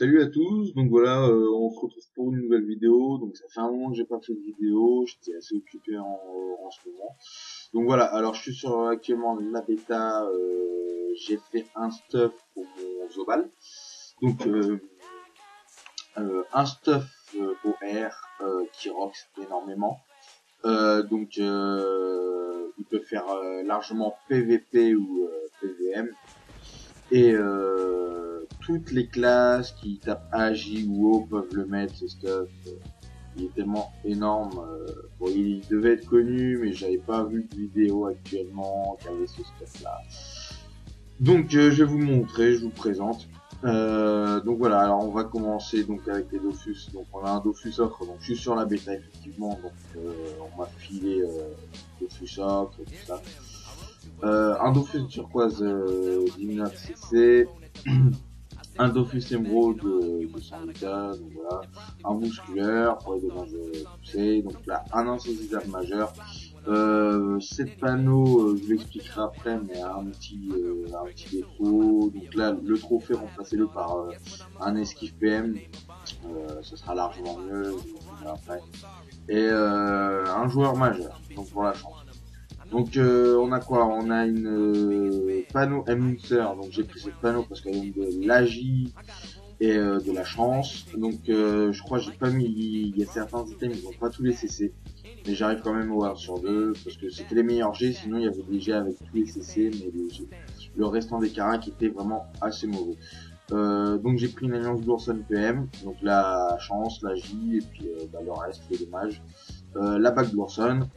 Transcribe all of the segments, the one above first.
Salut à tous, donc voilà, on se retrouve pour une nouvelle vidéo. Donc ça fait un moment que j'ai pas fait de vidéo, j'étais assez occupé en ce moment. Donc voilà, alors je suis sur actuellement la bêta, j'ai fait un stuff pour mon Zobal. Donc un stuff OR qui rocks énormément. Il peut faire largement PVP ou PVM. Et toutes les classes qui tapent AJ ou O peuvent le mettre, ce stuff. Il est tellement énorme. Bon, il devait être connu, mais j'avais pas vu de vidéo actuellement qui avait ce stuff là. Donc je vais vous montrer, je vous présente. Donc voilà, alors on va commencer donc avec les Dofus. Donc on a un Dofus Ocre, donc je suis sur la bêta effectivement, donc on m'a filé Dofus Ocre et tout ça. Un Dofus turquoise 19 CC, un Dofus émeraude de 100 litres, donc voilà, un musculaire pour les dommages poussés, donc là un insaisissable majeur. 7 panneaux, je vous l'expliquerai après, mais un petit défaut. Donc là, le trophée, remplacez-le par un esquive PM, ce sera largement mieux, je vous l'expliquerai après. Et un joueur majeur, donc pour la chance. Donc on a quoi? On a une panneau M-Munster, donc j'ai pris cette panneau parce qu'elle donne de l'agi et de la chance. Donc je crois que j'ai pas mis, il y a certains items, ils ont pas tous les CC. Mais j'arrive quand même au 1 sur 2 parce que c'était les meilleurs G, sinon il y avait des G avec tous les CC, mais le restant des caracs était vraiment assez mauvais. Donc j'ai pris une alliance Gourson PM, donc la chance, la J et puis le reste, les dommages. La bague Gourson,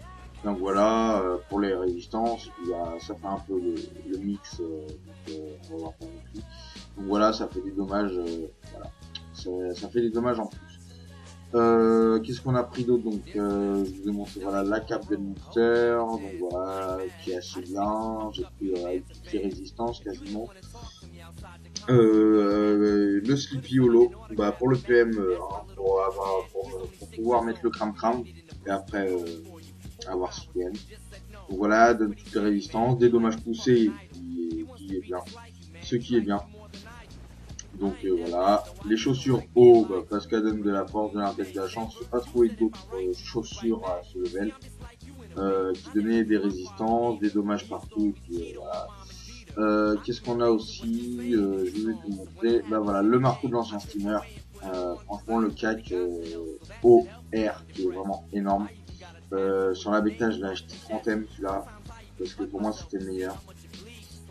donc voilà, pour les résistances, il y a, ça fait un peu le mix, on va voir pas non plus. Donc voilà, ça fait des dommages, voilà, ça fait des dommages en plus. Qu'est-ce qu'on a pris d'autre? Donc je vous ai montré voilà la cape des monsters, donc voilà qui est assez bien. J'ai pris avec toutes les résistances quasiment. Le Sleepy Holo, bah pour le PM, pour pouvoir mettre le cram et après avoir 6 PM. Donc voilà, donne toutes les résistances, des dommages poussés qui est bien, ce qui est bien. Donc voilà, les chaussures haut, bah, parce qu'elles donnent de la force, de l'intellect, de la chance. Je n'ai pas trouvé d'autres chaussures à ce level qui donnaient des résistances, des dommages partout. Et puis, voilà. Qu'est-ce qu'on a aussi? Je vais vous montrer. Bah voilà, le marteau de l'ancien steamer. Franchement, le CAC OR qui est vraiment énorme. Sur la bêta, je l'ai acheté 30M celui-là parce que pour moi c'était le meilleur.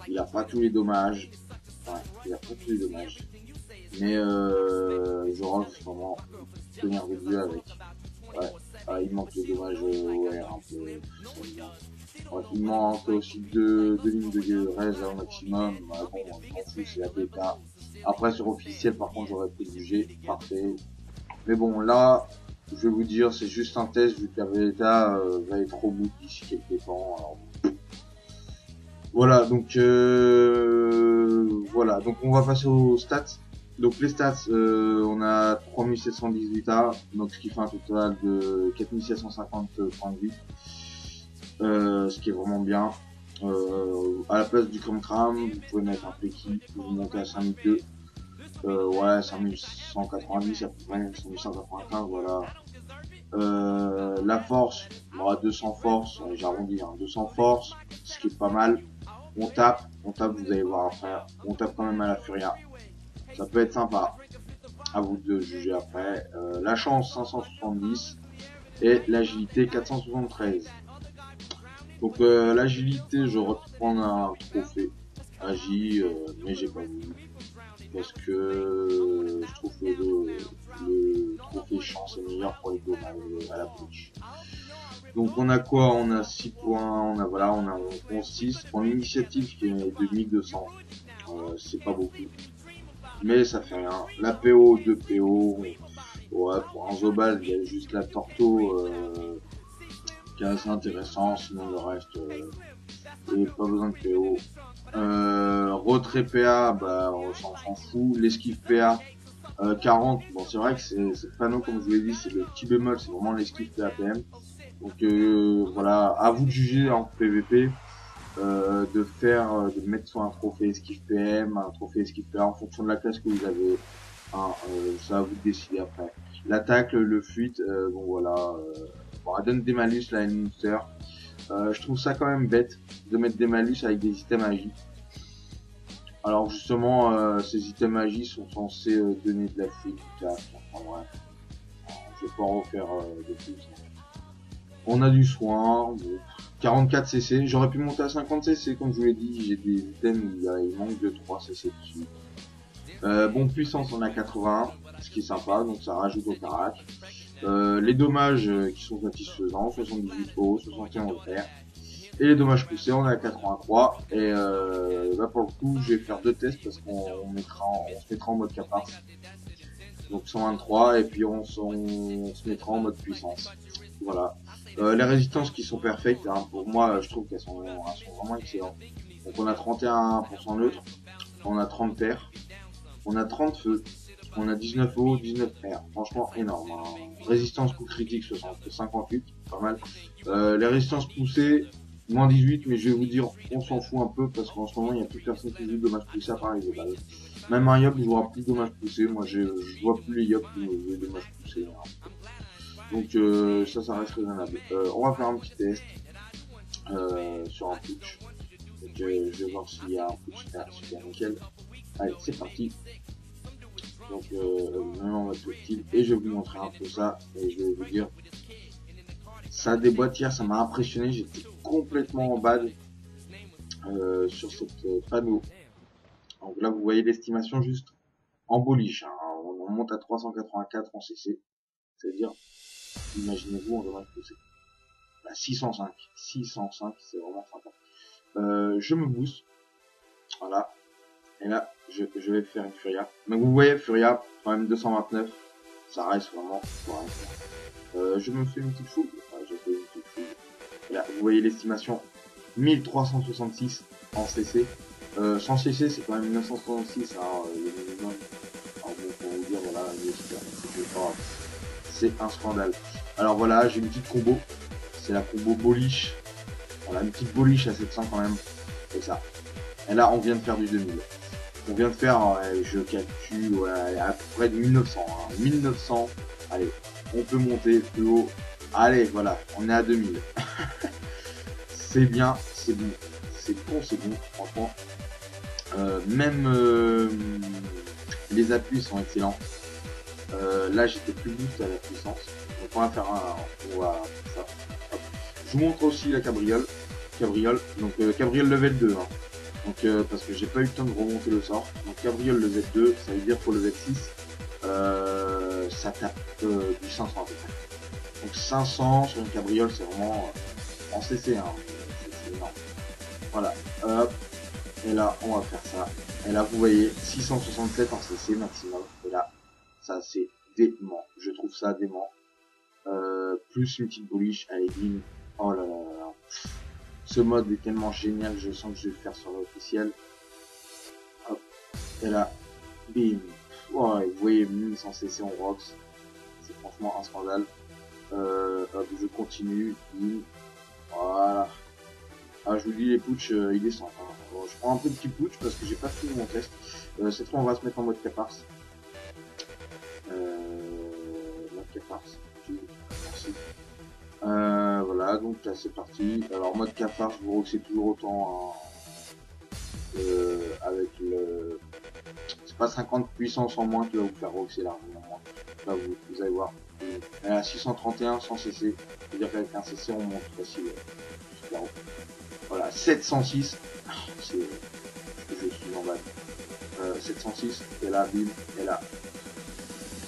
Il a pas tous les dommages. Enfin, il a pas tous les dommages. Mais je rentre vraiment tenir de Dieu avec. Ouais, il manque de dommages OR un peu. Ouais, il manque aussi deux lignes de res au maximum. Bon, je m'en fous, c'est la bêta. Après sur officiel par contre j'aurais pu juger, parfait. Mais bon là, je vais vous dire, c'est juste un test vu que la bêta va être au bout d'ici quelques temps. Alors, voilà, donc on va passer aux stats. Donc les stats, on a 3718 A, donc ce qui fait un total de 4750 points de vie, ce qui est vraiment bien. À la place du cram, vous pouvez mettre un Peki, vous montez à 5002, ouais 5190 à peu près, 5195, voilà. La force, on aura 200 force, j'arrondis, 200 force, ce qui est pas mal. On tape, vous allez voir après, on tape quand même à la Furia. Ça peut être sympa, à vous de juger après. La chance 570 et l'agilité 473. Donc l'agilité, je reprends un trophée Agi, mais j'ai pas vu parce que je trouve que le trophée chance est meilleur pour les dommages à la bouche. Donc on a quoi? On a 6 points, on a 11-6 pour l'initiative qui est de 1200. C'est pas beaucoup, mais ça fait rien. La PO, 2 PO, ouais, pour un Zobal, il y a juste la Torto qui est assez intéressant, sinon le reste, il pas besoin de PO. Retrait PA, bah on s'en fout. L'esquive PA, 40, bon c'est vrai que c'est panneau comme je vous l'ai dit, c'est le petit bémol, c'est vraiment l'esquive PA PM. Donc voilà, à vous de juger en PVP. De mettre sur un trophée esquive PM, un trophée esquive PA en fonction de la classe que vous avez. Hein, ça à vous de décider après. L'attaque, le fuite, bon voilà. Bon, elle donne des malus la monster. Je trouve ça quand même bête de mettre des malus avec des items magie. Alors justement, ces items magie sont censés donner de la fuite, du cash. Enfin bref, je vais pas en refaire de plus. On a du soin, bon, 44 CC. J'aurais pu monter à 50 CC comme je vous l'ai dit. J'ai des items où il manque de 3 CC dessus. Bon, puissance on a 81, ce qui est sympa, donc ça rajoute au carac. Les dommages qui sont satisfaisants, 78 euros, 71 R. Et les dommages poussés, on est à 83. Et là pour le coup, je vais faire deux tests parce qu'on se mettra en mode capars. Donc 123 et puis on se mettra en mode puissance. Voilà. Les résistances qui sont parfaites, hein, pour moi, je trouve qu'elles sont vraiment excellentes. Donc on a 31% neutre, on a 30 terre, on a 30 feux, on a 19 eau, 19 air. Franchement énorme. Hein. Résistance coup critique 58, pas mal. Les résistances poussées, moins 18, mais je vais vous dire, on s'en fout un peu parce qu'en ce moment il n'y a plus personne qui joue dommage poussé à part les balles. Même un yop jouera plus dommage poussé. Moi je vois plus les yop jouer dommage poussé. Hein. Donc ça reste raisonnable. On va faire un petit test sur un putsch. Donc je vais voir s'il y a un putsch super nickel. Allez, c'est parti. Donc maintenant on va tout style et je vais vous montrer un peu ça et je vais vous dire ça déboîte hier, ça m'a impressionné, j'étais complètement en bad sur cette panneau. Donc là vous voyez l'estimation juste en boliche, hein. On monte à 384 en CC, c'est à dire imaginez-vous on devrait pousser à 605 c'est vraiment sympa. Je me booste, voilà. Et là, je vais faire une Furia. Donc vous voyez, Furia, quand même 229, ça reste vraiment correct. Je me fais une petite fouille. Enfin, j'ai fait une petite fouille. Et là, vous voyez l'estimation 1366 en CC. Sans CC, c'est quand même 966, hein, le minimum. Alors bon, pour vous dire, voilà, c'est un scandale. Alors voilà, j'ai une petite combo. C'est la combo Bolish. Voilà, une petite Bolish à 700 quand même. Et ça. Et là, on vient de faire du 2000. On vient de faire, je calcule, ouais, à peu près de 1900. Hein. 1900, allez, on peut monter plus haut. Allez, voilà, on est à 2000. C'est bien, c'est bon. C'est bon, franchement. Même les appuis sont excellents. Là, j'étais plus boost à la puissance. Donc on va faire on va faire ça. Hop. Je vous montre aussi la cabriole. Donc cabriole level 2. Hein. Donc parce que j'ai pas eu le temps de remonter le sort. Donc cabriole le Z2, ça veut dire pour le Z6, ça tape du 500 à peu près. Donc 500 sur une cabriole, c'est vraiment en CC, hein. C'est énorme. Voilà, hop, et là on va faire ça. Et là vous voyez 667 en CC maximum. Et là, ça c'est dément. Je trouve ça dément. Plus une petite bullish, allez bim. Oh là là là là. Ce mode est tellement génial, je sens que je vais le faire sur l'officiel. Hop, et là, bim. Ouais, vous voyez 1100 CC en rocks. C'est franchement un scandale. Hop, je continue. Bim. Voilà. Ah, je vous dis, les putsch, ils descendent. Hein. Bon, je prends un peu de petit putsch parce que j'ai pas fini mon test. Cette fois, on va se mettre en mode capars. Mode capars. Merci. Voilà, donc là c'est parti. Alors mode cafard, je vous c'est toujours autant hein, avec le... C'est pas 50 puissance en moins qui va vous faire roxer largement moins. Là vous allez voir. Et à 631 sans CC, c'est-à-dire qu'avec un CC on monte facile. Super haut. Voilà, 706, c'est je suis en bas. 706, et là, bim, et là.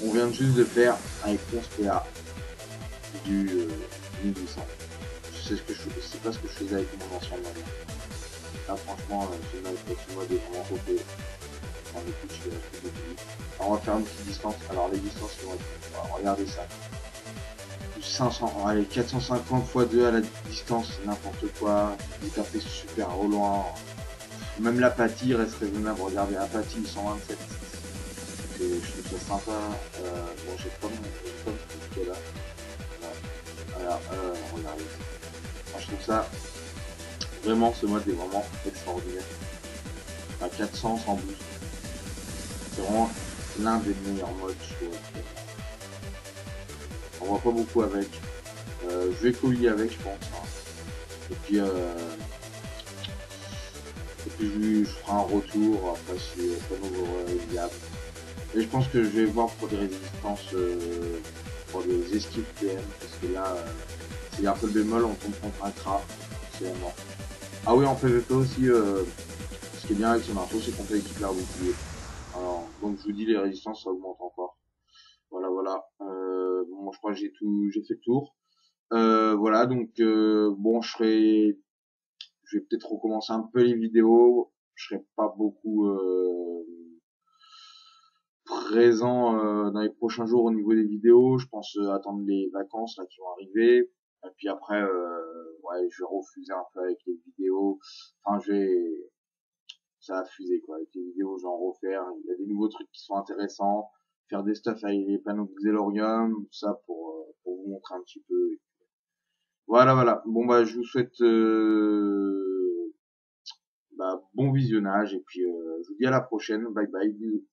On vient juste de faire avec 11 PA du 1800. C'est pas ce que je faisais avec mon ancien mode. Là franchement, ce mode est vraiment OP. Alors, on va faire une petite distance. Alors les distances vont être... regardez ça. 500, allez, 450 x 2 à la distance, n'importe quoi. Vous tapez super au loin. Même l'apathie reste raisonnable. Regardez, apathie 127. Je trouve ça sympa. Bon, j'ai pas mon là. Voilà, regardez. Moi, je trouve ça vraiment, ce mode est vraiment extraordinaire. À 400 sans boost. C'est vraiment l'un des meilleurs modes, je trouve. On voit pas beaucoup avec. Je vais coller avec, je pense. Hein. Et puis, je ferai un retour après si ça nous viable. Et je pense que je vais voir pour des résistances, pour des esquives PM, parce que là, c'est un peu le bémol, on tombe contre un cra, c'est mort. Ah oui, en PvP aussi, ce qui est bien avec son arceau, c'est qu'on peut équiper un bouclier. Alors, donc je vous dis, les résistances, ça augmente encore. Voilà, voilà. Bon, je crois que j'ai fait le tour. Voilà, donc bon, je vais peut-être recommencer un peu les vidéos. Je serai pas beaucoup présent dans les prochains jours au niveau des vidéos. Je pense attendre les vacances là qui vont arriver. Et puis après, ouais, je vais refuser un peu avec les vidéos. Enfin, ça a fusé quoi. Avec les vidéos, je vais en refaire. Il y a des nouveaux trucs qui sont intéressants. Faire des stuff avec les panneaux Xelorium, tout ça pour vous montrer un petit peu. Voilà, voilà. Bon bah, je vous souhaite bon visionnage et puis je vous dis à la prochaine. Bye bye, bisous.